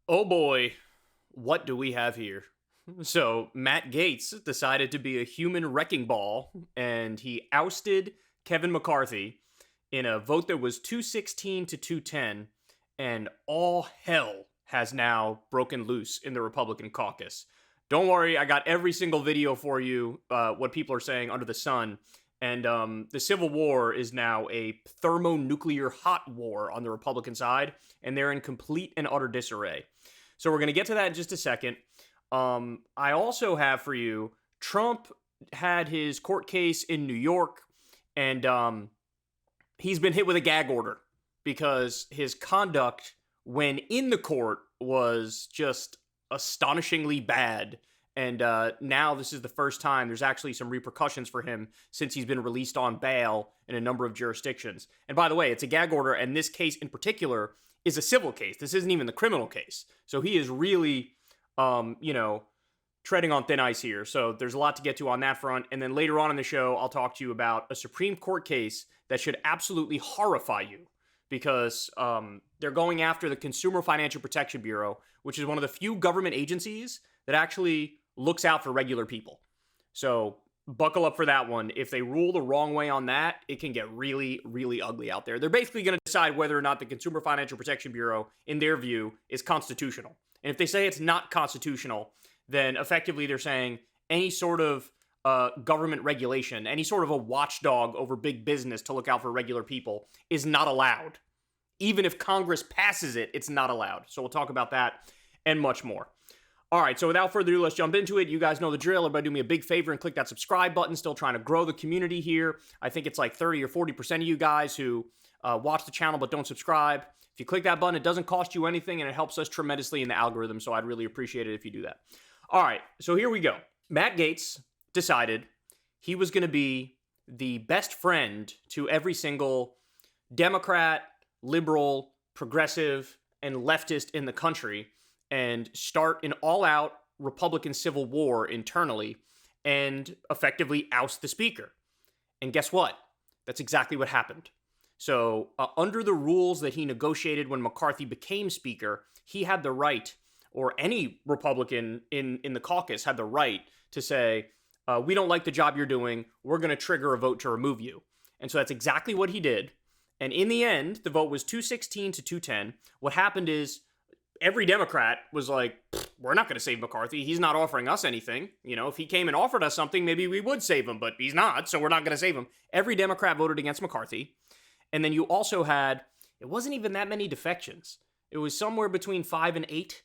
Oh boy, what do we have here? So, Matt Gaetz decided to be a human wrecking ball and he ousted Kevin McCarthy in a vote that was 216 to 210, and all hell has now broken loose in the Republican caucus. Don't worry, I got every single video for you, what people are saying under the sun. And the Civil War is now a thermonuclear hot war on the Republican side, and they're in complete and utter disarray. So we're going to get to that in just a second. I also have for you, Trump had his court case in New York, and he's been hit with a gag order because his conduct when in the court was just astonishingly bad. And now this is the first time there's actually some repercussions for him since he's been released on bail in a number of jurisdictions. And by the way, it's a gag order, and this case in particular is a civil case. This isn't even the criminal case. So he is really, treading on thin ice here. So there's a lot to get to on that front. And then later on in the show, I'll talk to you about a Supreme Court case that should absolutely horrify you because they're going after the Consumer Financial Protection Bureau, which is one of the few government agencies that actually looks out for regular people. So buckle up for that one. If they rule the wrong way on that, it can get really, really ugly out there. They're basically going to decide whether or not the Consumer Financial Protection Bureau, in their view, is constitutional. And if they say it's not constitutional, then effectively they're saying any sort of government regulation, any sort of a watchdog over big business to look out for regular people is not allowed. Even if Congress passes it, it's not allowed. So we'll talk about that and much more. All right, so without further ado, let's jump into it. You guys know the drill. Everybody do me a big favor and click that subscribe button. Still trying to grow the community here. I think it's like 30 or 40% of you guys who watch the channel but don't subscribe. If you click that button, it doesn't cost you anything, and it helps us tremendously in the algorithm, so I'd really appreciate it if you do that. All right, so here we go. Matt Gaetz decided he was going to be the best friend to every single Democrat, liberal, progressive, and leftist in the country and start an all-out Republican civil war internally and effectively oust the speaker. And guess what? That's exactly what happened. So under the rules that he negotiated when McCarthy became speaker, he had the right, or any Republican in the caucus had the right to say, we don't like the job you're doing. We're going to trigger a vote to remove you. And so that's exactly what he did. And in the end, the vote was 216 to 210. What happened is every Democrat was like, we're not going to save McCarthy. He's not offering us anything. You know, if he came and offered us something, maybe we would save him, but he's not, so we're not going to save him. Every Democrat voted against McCarthy. And then you also had, it wasn't even that many defections. It was somewhere between 5 and 8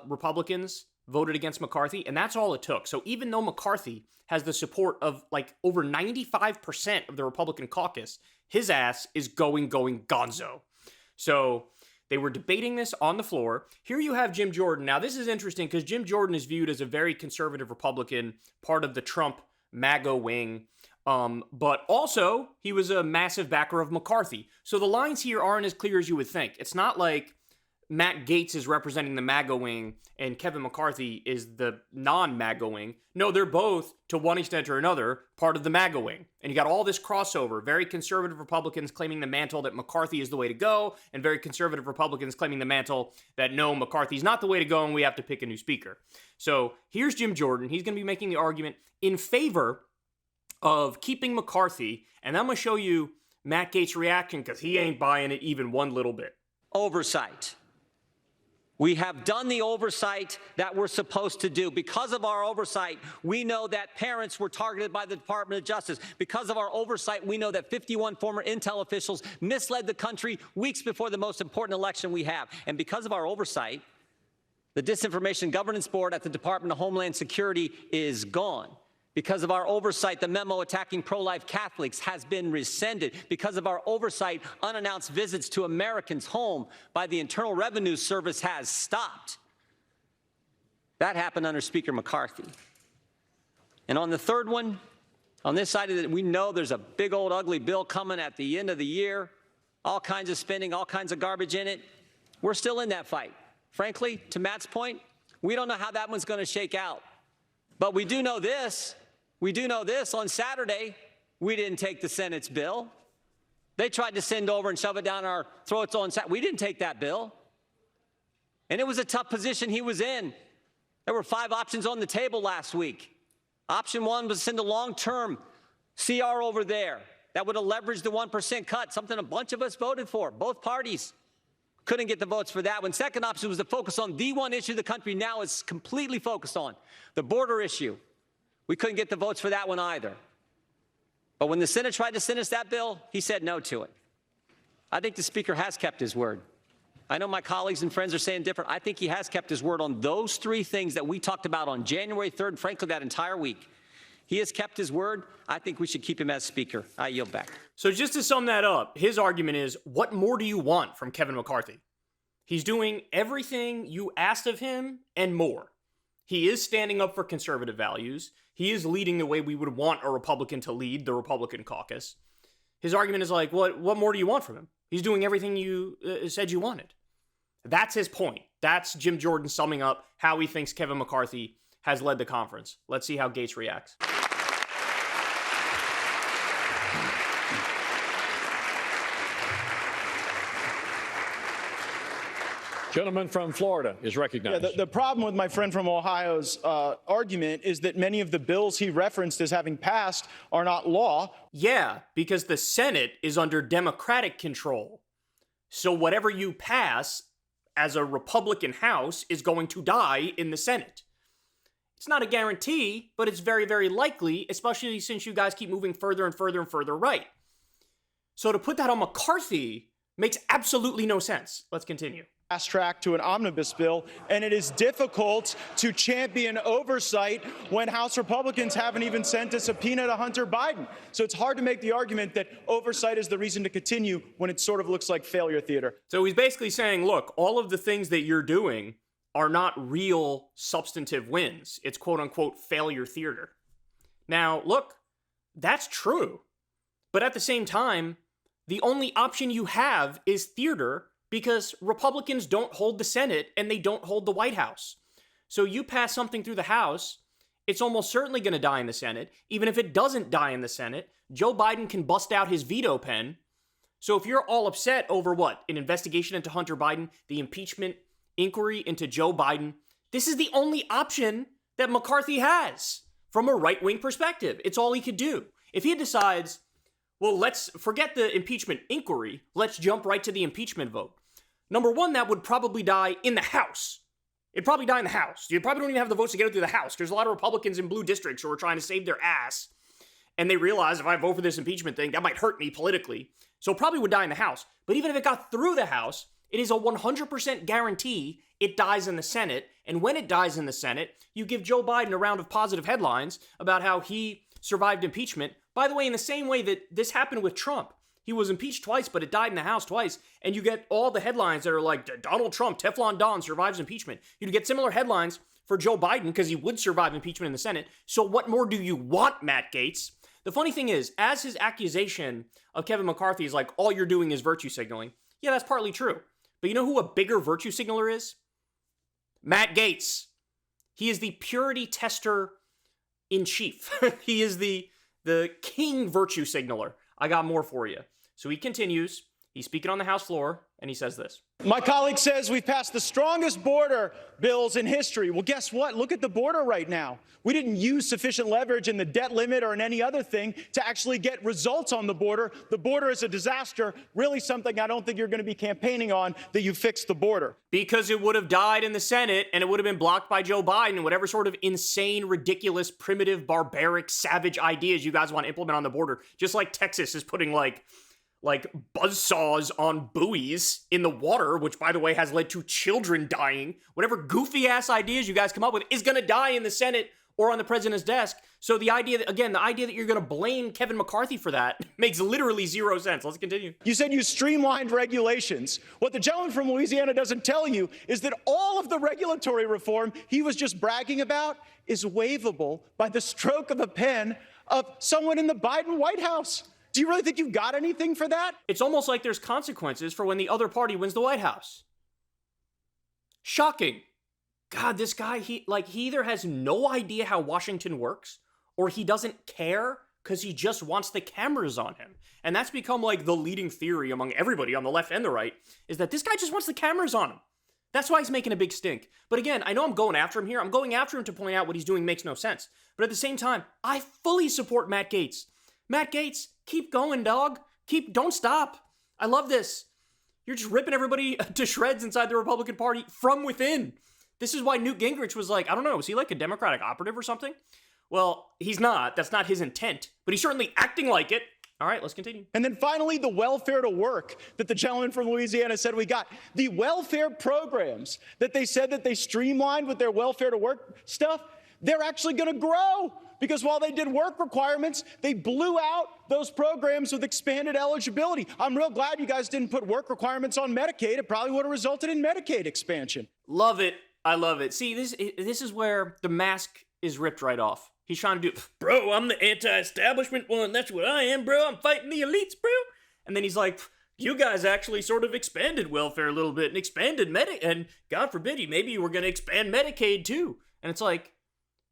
Republicans voted against McCarthy, and that's all it took. So even though McCarthy has the support of like over 95% of the Republican caucus, his ass is going gonzo. So they were debating this on the floor. Here you have Jim Jordan. Now, this is interesting because Jim Jordan is viewed as a very conservative Republican, part of the Trump MAGA wing. But also, he was a massive backer of McCarthy. So the lines here aren't as clear as you would think. It's not like Matt Gaetz is representing the MAGA wing and Kevin McCarthy is the non-MAGA wing. No, they're both, to one extent or another, part of the MAGA wing. And you got all this crossover. Very conservative Republicans claiming the mantle that McCarthy is the way to go, and very conservative Republicans claiming the mantle that no, McCarthy's not the way to go and we have to pick a new speaker. So here's Jim Jordan. He's going to be making the argument in favor of keeping McCarthy, and I'm going to show you Matt Gaetz' reaction because he ain't buying it even one little bit. Oversight. We have done the oversight that we're supposed to do. Because of our oversight, we know that parents were targeted by the Department of Justice. Because of our oversight, we know that 51 former intel officials misled the country weeks before the most important election we have. And because of our oversight, the Disinformation Governance Board at the Department of Homeland Security is gone. Because of our oversight, the memo attacking pro-life Catholics has been rescinded. Because of our oversight, unannounced visits to Americans' home by the Internal Revenue Service has stopped. That happened under Speaker McCarthy. And on the third one, on this side of it, we know there's a big old ugly bill coming at the end of the year, all kinds of spending, all kinds of garbage in it. We're still in that fight. Frankly, to Matt's point, we don't know how that one's going to shake out. But we do know this. We do know this. On Saturday, we didn't take the Senate's bill. They tried to send over and shove it down our throats on Saturday. We didn't take that bill. And it was a tough position he was in. There were 5 options on the table last week. Option 1 was to send a long-term CR over there that would have leveraged the 1% cut, something a bunch of us voted for. Both parties couldn't get the votes for that one. Second option was to focus on the one issue the country now is completely focused on, the border issue. We couldn't get the votes for that one either. But when the Senate tried to send us that bill, he said no to it. I think the Speaker has kept his word. I know my colleagues and friends are saying different. I think he has kept his word on those 3 things that we talked about on January 3rd, and frankly, that entire week. He has kept his word. I think we should keep him as Speaker. I yield back. So just to sum that up, his argument is, what more do you want from Kevin McCarthy? He's doing everything you asked of him and more. He is standing up for conservative values. He is leading the way we would want a Republican to lead the Republican caucus. His argument is like, what more do you want from him? He's doing everything you said you wanted. That's his point. That's Jim Jordan summing up how he thinks Kevin McCarthy has led the conference. Let's see how Gaetz reacts. Gentleman from Florida is recognized. Yeah, the problem with my friend from Ohio's argument is that many of the bills he referenced as having passed are not law. Yeah, because the Senate is under Democratic control. So whatever you pass as a Republican House is going to die in the Senate. It's not a guarantee, but it's very, very likely, especially since you guys keep moving further and further and further right. So to put that on McCarthy makes absolutely no sense. Let's continue. Fast track to an omnibus bill, and it is difficult to champion oversight when House Republicans haven't even sent a subpoena to Hunter Biden. So it's hard to make the argument that oversight is the reason to continue when it sort of looks like failure theater. So he's basically saying, look, all of the things that you're doing are not real substantive wins. It's quote unquote failure theater. Now, look, that's true. But at the same time, the only option you have is theater, because Republicans don't hold the Senate and they don't hold the White House. So you pass something through the House, it's almost certainly going to die in the Senate. Even if it doesn't die in the Senate, Joe Biden can bust out his veto pen. So if you're all upset over what? An investigation into Hunter Biden, the impeachment inquiry into Joe Biden, this is the only option that McCarthy has from a right-wing perspective. It's all he could do. If he decides, well, let's forget the impeachment inquiry, let's jump right to the impeachment vote. Number one, that would probably die in the House. It'd probably die in the House. You probably don't even have the votes to get it through the House. There's a lot of Republicans in blue districts who are trying to save their ass. And they realize if I vote for this impeachment thing, that might hurt me politically. So it probably would die in the House. But even if it got through the House, it is a 100% guarantee it dies in the Senate. And when it dies in the Senate, you give Joe Biden a round of positive headlines about how he survived impeachment. By the way, in the same way that this happened with Trump. He was impeached twice, but it died in the House twice. And you get all the headlines that are like, Donald Trump, Teflon Don, survives impeachment. You'd get similar headlines for Joe Biden because he would survive impeachment in the Senate. So what more do you want, Matt Gaetz? The funny thing is, as his accusation of Kevin McCarthy is like, all you're doing is virtue signaling. Yeah, that's partly true. But you know who a bigger virtue signaler is? Matt Gaetz. He is the purity tester in chief. He is the king virtue signaler. I got more for you. So he continues. He's speaking on the House floor, and he says this. My colleague says we've passed the strongest border bills in history. Well, guess what? Look at the border right now. We didn't use sufficient leverage in the debt limit or in any other thing to actually get results on the border. The border is a disaster, really something I don't think you're going to be campaigning on, that you fix the border. Because it would have died in the Senate, and it would have been blocked by Joe Biden, and whatever sort of insane, ridiculous, primitive, barbaric, savage ideas you guys want to implement on the border. Just like Texas is putting like buzzsaws on buoys in the water, which, by the way, has led to children dying. Whatever goofy-ass ideas you guys come up with is going to die in the Senate or on the president's desk. So the idea that you're going to blame Kevin McCarthy for that makes literally zero sense. Let's continue. You said you streamlined regulations. What the gentleman from Louisiana doesn't tell you is that all of the regulatory reform he was just bragging about is waivable by the stroke of a pen of someone in the Biden White House. Do you really think you've got anything for that? It's almost like there's consequences for when the other party wins the White House. Shocking. God, this guy, he either has no idea how Washington works, or he doesn't care because he just wants the cameras on him. And that's become like the leading theory among everybody on the left and the right, is that this guy just wants the cameras on him. That's why he's making a big stink. But again, I know I'm going after him here. I'm going after him to point out what he's doing makes no sense. But at the same time, I fully support Matt Gaetz. Matt Gaetz, keep going, dog. Don't stop. I love this. You're just ripping everybody to shreds inside the Republican Party from within. This is why Newt Gingrich was like, I don't know, was he like a Democratic operative or something? Well, he's not. That's not his intent. But he's certainly acting like it. All right, let's continue. And then finally, the welfare to work that the gentleman from Louisiana said we got. The welfare programs that they said that they streamlined with their welfare to work stuff, they're actually going to grow. Because while they did work requirements, they blew out those programs with expanded eligibility. I'm real glad you guys didn't put work requirements on Medicaid. It probably would have resulted in Medicaid expansion. Love it. I love it. See, this is where the mask is ripped right off. He's trying to do, bro, I'm the anti-establishment one. That's what I am, bro. I'm fighting the elites, bro. And then he's like, you guys actually sort of expanded welfare a little bit and expanded Medicaid. And God forbid, maybe you were going to expand Medicaid too. And it's like,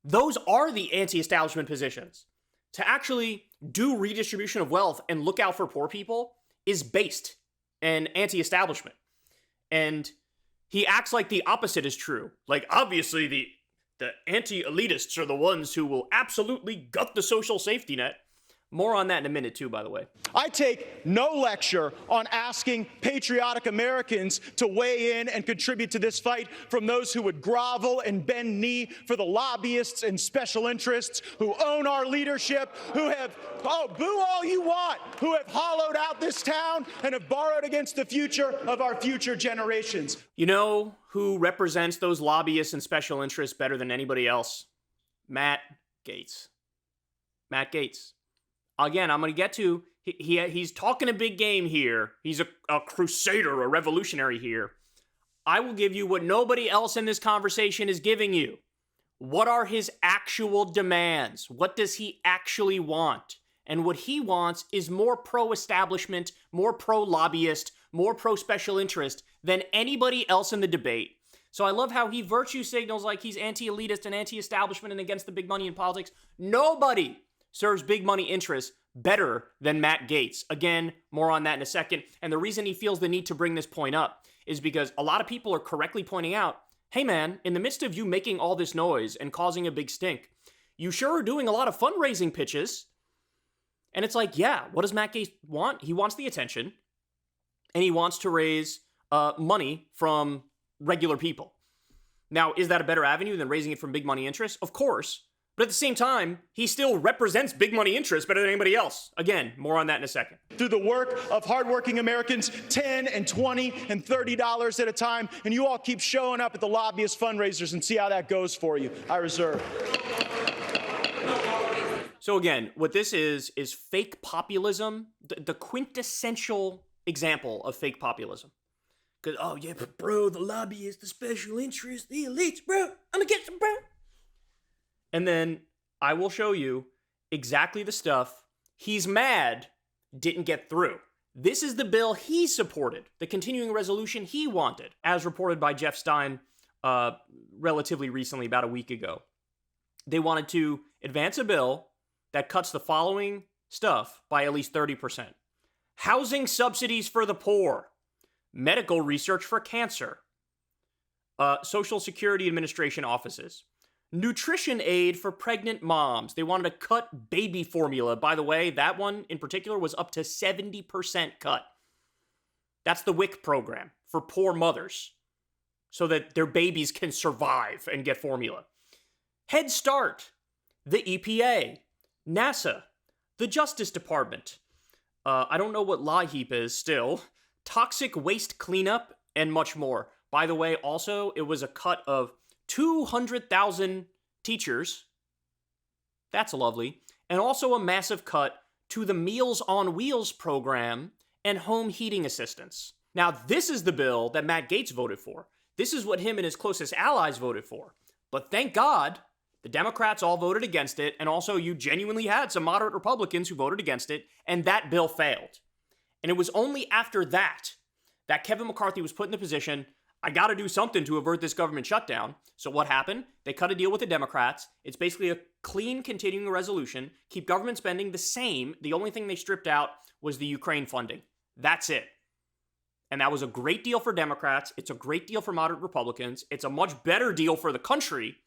those are the anti-establishment positions. To actually do redistribution of wealth and look out for poor people is based in anti-establishment. And he acts like the opposite is true. Like, obviously, the anti-elitists are the ones who will absolutely gut the social safety net. More on that in a minute, too, by the way. I take no lecture on asking patriotic Americans to weigh in and contribute to this fight from those who would grovel and bend knee for the lobbyists and special interests who own our leadership, who have, boo all you want, who have hollowed out this town and have borrowed against the future of our future generations. You know who represents those lobbyists and special interests better than anybody else? Matt Gaetz. Matt Gaetz. Again, I'm going to get to, he's talking a big game here. He's a crusader, a revolutionary here. I will give you what nobody else in this conversation is giving you. What are his actual demands? What does he actually want? And what he wants is more pro-establishment, more pro-lobbyist, more pro-special interest than anybody else in the debate. So I love how he virtue signals like he's anti-elitist and anti-establishment and against the big money in politics. Nobody serves big money interests better than Matt Gaetz. Again, more on that in a second. And the reason he feels the need to bring this point up is because a lot of people are correctly pointing out, hey man, in the midst of you making all this noise and causing a big stink, you sure are doing a lot of fundraising pitches. And it's like, yeah, what does Matt Gaetz want? He wants the attention, and he wants to raise money from regular people. Now, is that a better avenue than raising it from big money interests? Of course. But at the same time, he still represents big money interests better than anybody else. Again, more on that in a second. Through the work of hardworking Americans, $10 and $20 and $30 at a time, and you all keep showing up at the lobbyist fundraisers and see how that goes for you. I reserve. So again, what this is fake populism, the quintessential example of fake populism. Because, oh yeah, but bro, the lobbyists, the special interests, the elites, bro, I'm gonna get some, bro. And then I will show you exactly the stuff he's mad didn't get through. This is the bill he supported, the continuing resolution he wanted, as reported by Jeff Stein relatively recently, about a week ago. They wanted to advance a bill that cuts the following stuff by at least 30%. Housing subsidies for the poor, medical research for cancer, Social Security Administration offices, nutrition aid for pregnant moms. They wanted to cut baby formula. By the way, that one in particular was up to 70% cut. That's the WIC program for poor mothers so that their babies can survive and get formula. Head Start, the EPA, NASA, the Justice Department. I don't know what LIHEAP is still. Toxic waste cleanup and much more. By the way, also, it was a cut of 200,000 teachers. That's lovely. And also a massive cut to the Meals on Wheels program and home heating assistance. Now, this is the bill that Matt Gaetz voted for. This is what him and his closest allies voted for. But thank God, the Democrats all voted against it, and also you genuinely had some moderate Republicans who voted against it, and that bill failed. And it was only after that Kevin McCarthy was put in the position, I got to do something to avert this government shutdown. So what happened? They cut a deal with the Democrats. It's basically a clean continuing resolution, keep government spending the same. The only thing they stripped out was the Ukraine funding. That's it. And that was a great deal for Democrats. It's a great deal for moderate Republicans. It's a much better deal for the country.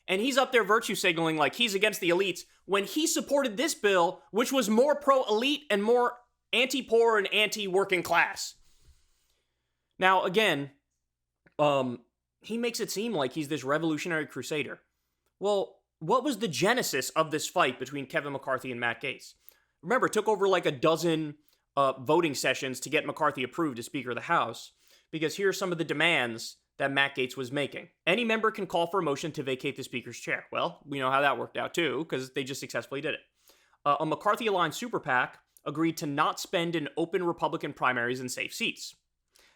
And he's up there virtue signaling like he's against the elites when he supported this bill, which was more pro-elite and more anti-poor and anti-working class. Now, again, he makes it seem like he's this revolutionary crusader. Well, what was the genesis of this fight between Kevin McCarthy and Matt Gaetz? Remember, it took over like a dozen voting sessions to get McCarthy approved as Speaker of the House, because here are some of the demands that Matt Gaetz was making. Any member can call for a motion to vacate the Speaker's chair. Well, we know how that worked out too, because they just successfully did it. A McCarthy-aligned super PAC agreed to not spend in open Republican primaries and safe seats.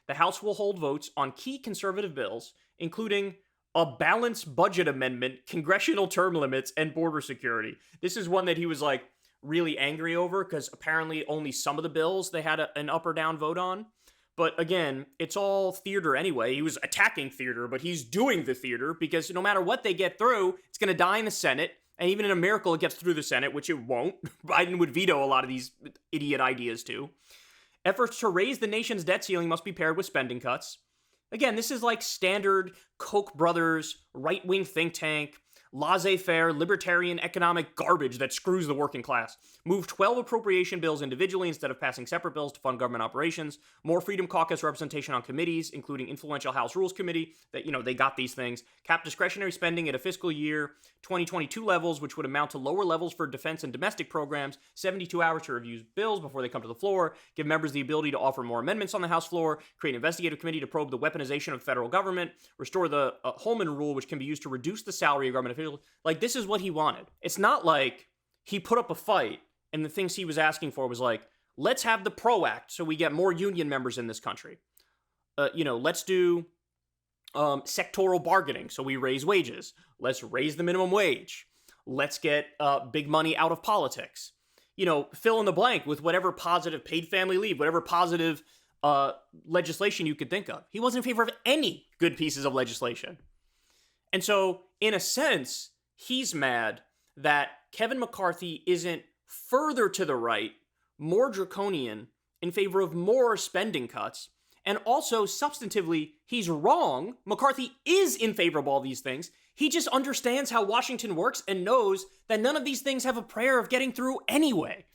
The House will hold votes on key conservative bills, including a balanced budget amendment, congressional term limits, and border security. This is one that he was like really angry over because apparently only some of the bills they had an up or down vote on. But again, it's all theater anyway. He was attacking theater, but he's doing the theater because no matter what they get through, it's going to die in the Senate. And even in a miracle, it gets through the Senate, which it won't. Biden would veto a lot of these idiot ideas too. Efforts to raise the nation's debt ceiling must be paired with spending cuts. Again, this is like standard Koch brothers, right-wing think tank, laissez-faire, libertarian economic garbage that screws the working class. Move 12 appropriation bills individually instead of passing separate bills to fund government operations. More Freedom Caucus representation on committees, including influential House Rules Committee, that, they got these things. Cap discretionary spending at a fiscal year 2022 levels, which would amount to lower levels for defense and domestic programs. 72 hours to review bills before they come to the floor. Give members the ability to offer more amendments on the House floor. Create an investigative committee to probe the weaponization of federal government. Restore the Holman Rule, which can be used to reduce the salary of government officials. Like, this is what he wanted. It's not like he put up a fight and the things he was asking for was like, let's have the PRO Act so we get more union members in this country. Let's do sectoral bargaining so we raise wages. Let's raise the minimum wage. Let's get big money out of politics. Fill in the blank with whatever positive paid family leave, whatever positive legislation you could think of. He wasn't in favor of any good pieces of legislation. And so, in a sense, he's mad that Kevin McCarthy isn't further to the right, more draconian, in favor of more spending cuts. And also, substantively, he's wrong. McCarthy is in favor of all these things. He just understands how Washington works and knows that none of these things have a prayer of getting through anyway.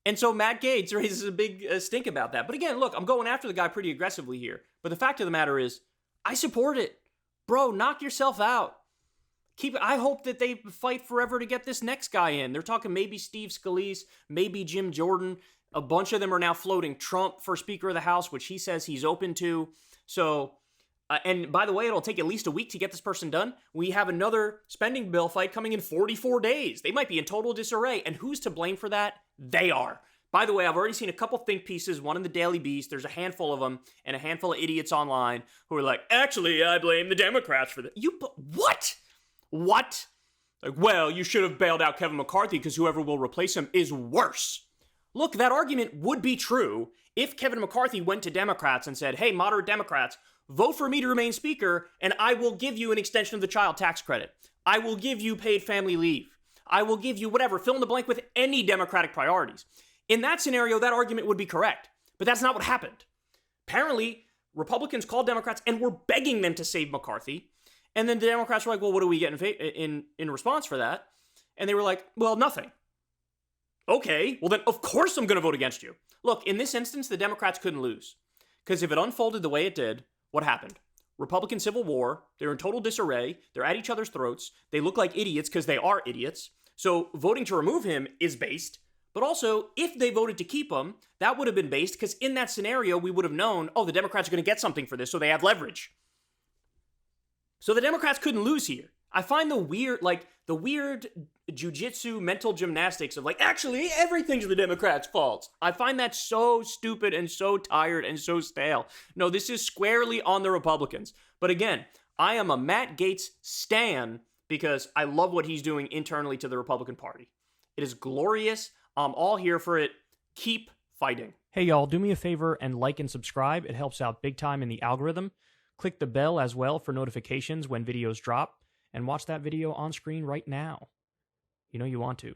And so Matt Gaetz raises a big stink about that. But again, look, I'm going after the guy pretty aggressively here. But the fact of the matter is, I support it. Bro, knock yourself out. I hope that they fight forever to get this next guy in. They're talking maybe Steve Scalise, maybe Jim Jordan. A bunch of them are now floating Trump for Speaker of the House, which he says he's open to. So, and by the way, it'll take at least a week to get this person done. We have another spending bill fight coming in 44 days. They might be in total disarray. And who's to blame for that? They are. By the way, I've already seen a couple think pieces, one in the Daily Beast. There's a handful of them, and a handful of idiots online who are like, actually, I blame the Democrats for that. What? What? Like, well, you should have bailed out Kevin McCarthy because whoever will replace him is worse. Look, that argument would be true if Kevin McCarthy went to Democrats and said, hey, moderate Democrats, vote for me to remain Speaker, and I will give you an extension of the child tax credit. I will give you paid family leave. I will give you whatever, fill in the blank with any Democratic priorities. In that scenario, that argument would be correct. But that's not what happened. Apparently, Republicans called Democrats and were begging them to save McCarthy. And then the Democrats were like, well, what do we get in response for that? And they were like, well, nothing. Okay, well then of course I'm going to vote against you. Look, in this instance, the Democrats couldn't lose. Because if it unfolded the way it did, what happened? Republican Civil War, they're in total disarray, they're at each other's throats, they look like idiots because they are idiots. So voting to remove him is based. But also, if they voted to keep him, that would have been based because in that scenario, we would have known, oh, the Democrats are going to get something for this, so they have leverage. So the Democrats couldn't lose here. I find the weird jujitsu mental gymnastics of like, actually, everything's the Democrats' fault. I find that so stupid and so tired and so stale. No, this is squarely on the Republicans. But again, I am a Matt Gaetz stan because I love what he's doing internally to the Republican Party. It is glorious. I'm all here for it. Keep fighting. Hey, y'all, do me a favor and like and subscribe. It helps out big time in the algorithm. Click the bell as well for notifications when videos drop. And watch that video on screen right now. You know you want to.